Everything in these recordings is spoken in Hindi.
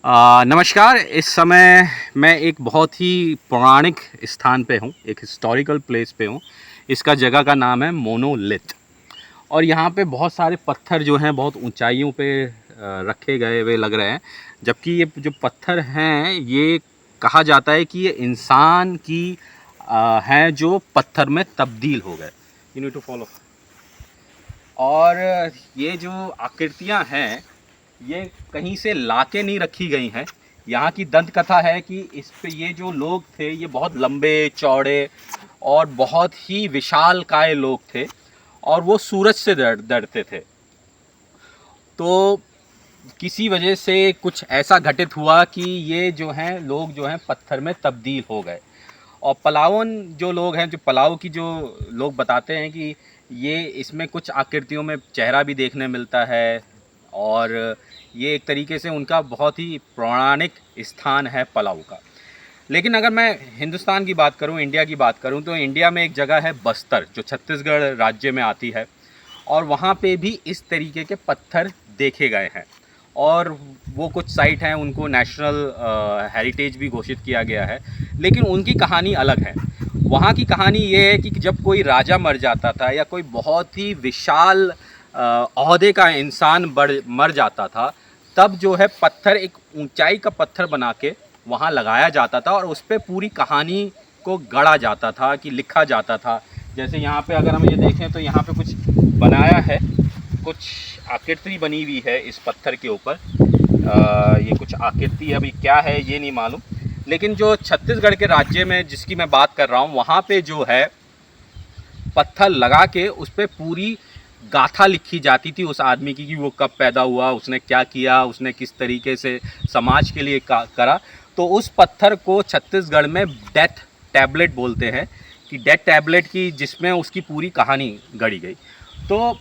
नमस्कार। इस समय मैं एक बहुत ही पौराणिक स्थान पे हूँ, एक हिस्टोरिकल प्लेस पे हूँ। इसका जगह का नाम है मोनोलिथ। और यहाँ पे बहुत सारे पत्थर जो हैं बहुत ऊंचाइयों पे रखे गए हुए लग रहे हैं। जबकि ये जो पत्थर हैं ये कहा जाता है कि ये इंसान की हैं जो पत्थर में तब्दील हो गए। You need to follow. और ये जो आकृतियाँ हैं ये कहीं से लाके नहीं रखी गई हैं। यहाँ की दंत कथा है कि इस पे ये जो लोग थे ये बहुत लंबे चौड़े और बहुत ही विशालकाय लोग थे और वो सूरज से डरते थे। तो किसी वजह से कुछ ऐसा घटित हुआ कि ये जो हैं लोग जो हैं पत्थर में तब्दील हो गए। और पलावन जो लोग हैं, जो पलाव की जो लोग बताते हैं कि ये इसमें कुछ आकृतियों में चेहरा भी देखने मिलता है। और ये एक तरीके से उनका बहुत ही पौराणिक स्थान है पलाऊ का। लेकिन अगर मैं हिंदुस्तान की बात करूं, इंडिया की बात करूं, तो इंडिया में एक जगह है बस्तर जो छत्तीसगढ़ राज्य में आती है। और वहाँ पे भी इस तरीके के पत्थर देखे गए हैं। और वो कुछ साइट हैं उनको नेशनल हेरिटेज भी घोषित किया गया है। लेकिन उनकी कहानी अलग है। वहाँ की कहानी ये है कि जब कोई राजा मर जाता था या कोई बहुत ही विशाल ओहदे का इंसान मर जाता था, तब जो है पत्थर, एक ऊंचाई का पत्थर बना के वहाँ लगाया जाता था और उस पर पूरी कहानी को गढ़ा जाता था कि लिखा जाता था। जैसे यहाँ पे अगर हम ये देखें तो यहाँ पे कुछ बनाया है, कुछ आकृति बनी हुई है इस पत्थर के ऊपर। ये कुछ आकृति अभी क्या है ये नहीं मालूम। लेकिन जो छत्तीसगढ़ के राज्य में जिसकी मैं बात कर रहा हूँ, वहाँ पे जो है पत्थर लगा के उस पर पूरी गाथा लिखी जाती थी उस आदमी की कि वो कब पैदा हुआ, उसने क्या किया, उसने किस तरीके से समाज के लिए करा। तो उस पत्थर को छत्तीसगढ़ में डेथ टैबलेट बोलते हैं, कि डेथ टैबलेट की जिसमें उसकी पूरी कहानी गढ़ी गई। तो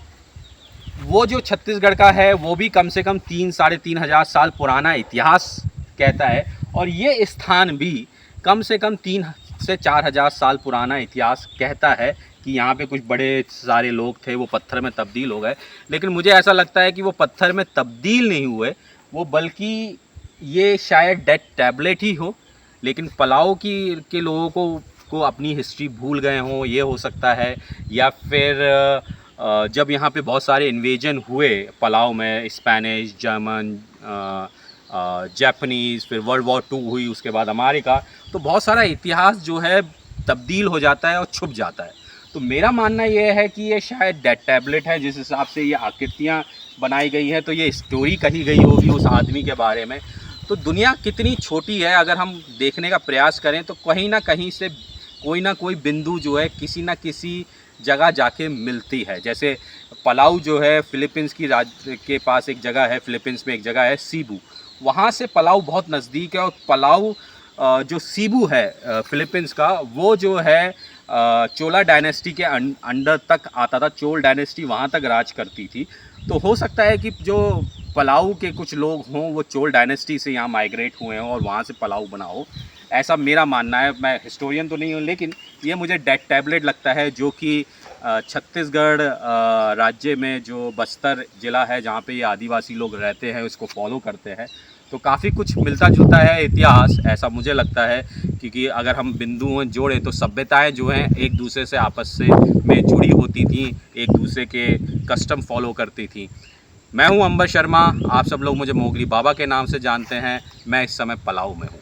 वो जो छत्तीसगढ़ का है वो भी कम से कम 3-3.5 हज़ार साल पुराना इतिहास कहता है। और ये स्थान भी कम से कम 3 से 4 हज़ार साल पुराना इतिहास कहता है कि यहाँ पे कुछ बड़े सारे लोग थे, वो पत्थर में तब्दील हो गए। लेकिन मुझे ऐसा लगता है कि वो पत्थर में तब्दील नहीं हुए, वो बल्कि ये शायद डेथ टैबलेट ही हो। लेकिन पलाऊ के लोगों को अपनी हिस्ट्री भूल गए हों, ये हो सकता है। या फिर जब यहाँ पे बहुत सारे इन्वेजन हुए पलाऊ में, स्पेनिश, जर्मन, जापानीज़, फिर वर्ल्ड वॉर 2 हुई, उसके बाद अमेरिका, तो बहुत सारा इतिहास जो है तब्दील हो जाता है और छुप जाता है। तो मेरा मानना ये है कि ये शायद डेथ टैबलेट है, जिस हिसाब से ये आकृतियाँ बनाई गई हैं। तो ये स्टोरी कही गई होगी उस आदमी के बारे में। तो दुनिया कितनी छोटी है, अगर हम देखने का प्रयास करें तो कहीं ना कहीं से कोई ना कोई बिंदु जो है किसी न किसी जगह जाके मिलती है। जैसे पलाऊ जो है फिलीपींस की राज्य के पास एक जगह है, फिलीपींस में एक जगह है सीबू, वहाँ से पलाऊ बहुत नज़दीक है। और पलाऊ जो सीबू है फिलीपींस का, वो जो है चोला डायनेस्टी के अंडर तक आता था। चोल डायनेस्टी वहाँ तक राज करती थी। तो हो सकता है कि जो पलाऊ के कुछ लोग हों वो चोल डायनेस्टी से यहाँ माइग्रेट हुए हों और वहाँ से पलाऊ बना हो, ऐसा मेरा मानना है। मैं हिस्टोरियन तो नहीं हूँ, लेकिन ये मुझे डेथ टैबलेट लगता है जो कि छत्तीसगढ़ राज्य में जो बस्तर ज़िला है जहाँ पे ये आदिवासी लोग रहते हैं उसको फॉलो करते हैं। तो काफ़ी कुछ मिलता जुलता है इतिहास, ऐसा मुझे लगता है। क्योंकि अगर हम बिंदुओं जोड़ें तो सभ्यताएं जो हैं एक दूसरे से आपस से में जुड़ी होती थी, एक दूसरे के कस्टम फॉलो करती थी। मैं हूं अंबर शर्मा, आप सब लोग मुझे मोगली बाबा के नाम से जानते हैं। मैं इस समय पलाऊ में हूं।